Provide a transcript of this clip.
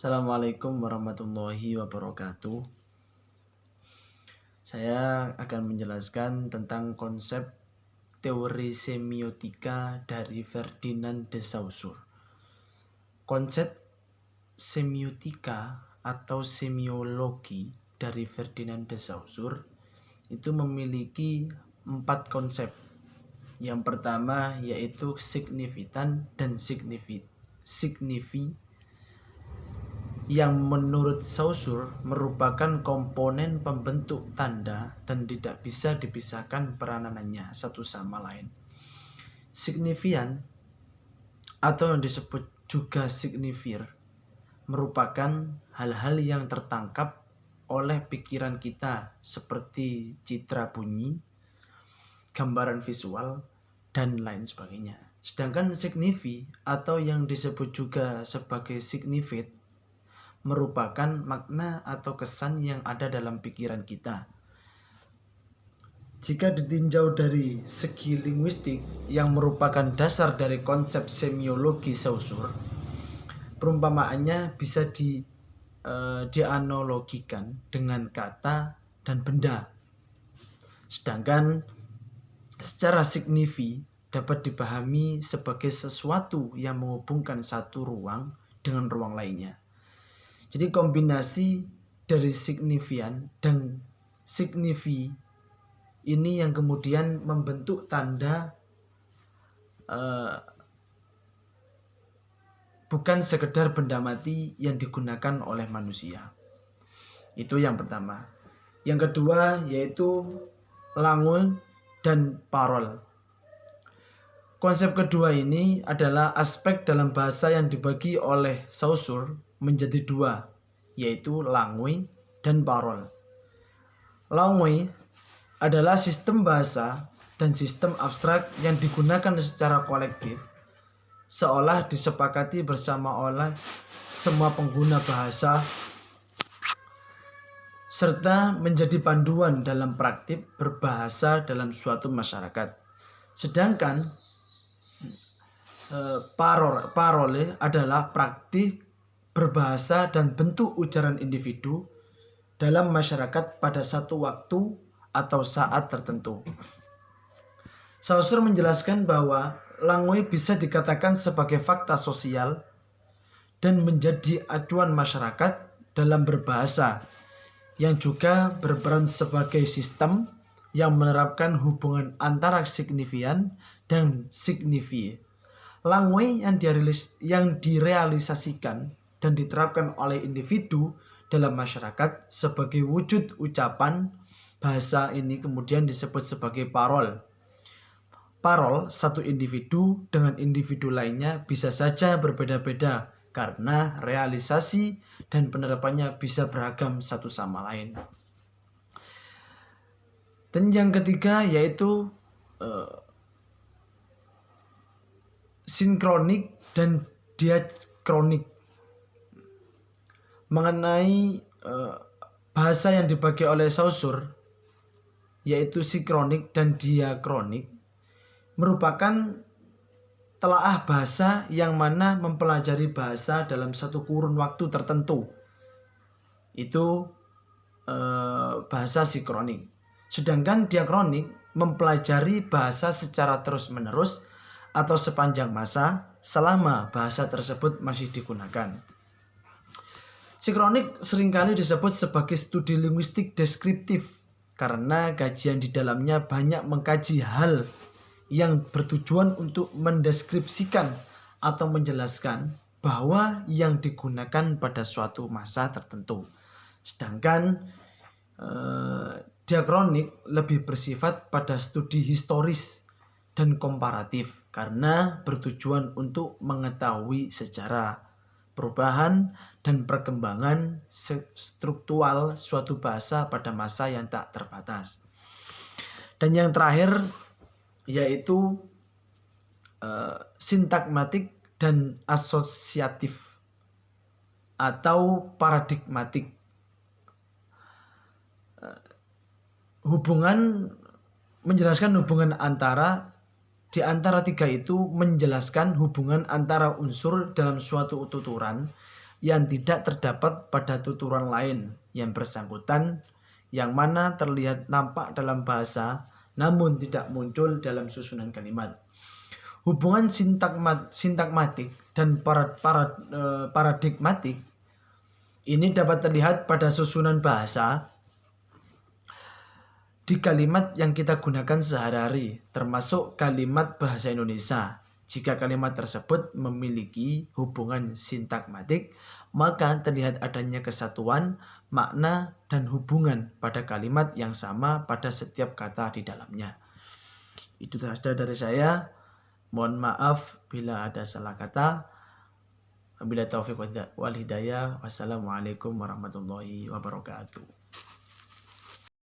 Assalamualaikum warahmatullahi wabarakatuh. Saya akan menjelaskan tentang konsep teori semiotika dari Ferdinand de Saussure. Konsep semiotika atau semiologi dari Ferdinand de Saussure itu memiliki 4 konsep. Yang pertama yaitu signifikan dan signifi yang menurut Saussure merupakan komponen pembentuk tanda dan tidak bisa dipisahkan peranannya satu sama lain. Signifian atau yang disebut juga signifier merupakan hal-hal yang tertangkap oleh pikiran kita seperti citra bunyi, gambaran visual, dan lain sebagainya. Sedangkan signifi atau yang disebut juga sebagai signifit merupakan makna atau kesan yang ada dalam pikiran kita. Jika ditinjau dari segi linguistik yang merupakan dasar dari konsep semiologi Saussure, perumpamaannya bisa dianalogikan dengan kata dan benda. Sedangkan secara signifi dapat dipahami sebagai sesuatu yang menghubungkan satu ruang dengan ruang lainnya. Jadi kombinasi dari signifian dan signifi ini yang kemudian membentuk tanda bukan sekedar benda mati yang digunakan oleh manusia. Itu yang pertama. Yang kedua yaitu langue dan parole. Konsep kedua ini adalah aspek dalam bahasa yang dibagi oleh Saussure menjadi 2, yaitu langue dan parole. Langue adalah sistem bahasa dan sistem abstrak yang digunakan secara kolektif, seolah disepakati bersama oleh semua pengguna bahasa, serta menjadi panduan dalam praktik berbahasa dalam suatu masyarakat. Sedangkan parole adalah praktik berbahasa dan bentuk ujaran individu dalam masyarakat pada satu waktu atau saat tertentu. Saussure menjelaskan bahwa langue bisa dikatakan sebagai fakta sosial dan menjadi acuan masyarakat dalam berbahasa, yang juga berperan sebagai sistem yang menerapkan hubungan antara signifian dan signifi. Langue yang direalisasikan dan diterapkan oleh individu dalam masyarakat sebagai wujud ucapan bahasa ini kemudian disebut sebagai parole. Parole satu individu dengan individu lainnya bisa saja berbeda-beda karena realisasi dan penerapannya bisa beragam satu sama lain. Dan yang ketiga yaitu sinkronik dan diakronik. Mengenai bahasa yang dibagi oleh Saussure yaitu sinkronik dan diakronik merupakan telaah bahasa yang mana mempelajari bahasa dalam satu kurun waktu tertentu. Itu bahasa sinkronik. Sedangkan diakronik mempelajari bahasa secara terus-menerus atau sepanjang masa selama bahasa tersebut masih digunakan. Sinkronik seringkali disebut sebagai studi linguistik deskriptif karena kajian di dalamnya banyak mengkaji hal yang bertujuan untuk mendeskripsikan atau menjelaskan bahwa yang digunakan pada suatu masa tertentu. Sedangkan diakronik lebih bersifat pada studi historis dan komparatif karena bertujuan untuk mengetahui sejarah, perubahan, dan perkembangan struktural suatu bahasa pada masa yang tak terbatas. Dan yang terakhir yaitu sintagmatik dan asosiatif atau paradigmatik. Menjelaskan hubungan di antara 3 itu menjelaskan hubungan antara unsur dalam suatu tuturan yang tidak terdapat pada tuturan lain yang bersangkutan, yang mana terlihat nampak dalam bahasa namun tidak muncul dalam susunan kalimat. Hubungan sintakmatik dan paradigmatik ini dapat terlihat pada susunan bahasa di kalimat yang kita gunakan sehari-hari, termasuk kalimat bahasa Indonesia. Jika kalimat tersebut memiliki hubungan sintakmatik, maka terlihat adanya kesatuan, makna, dan hubungan pada kalimat yang sama pada setiap kata di dalamnya. Itu saja dari saya. Mohon maaf bila ada salah kata. Wabillahi taufiq wal hidayah. Wassalamualaikum warahmatullahi wabarakatuh.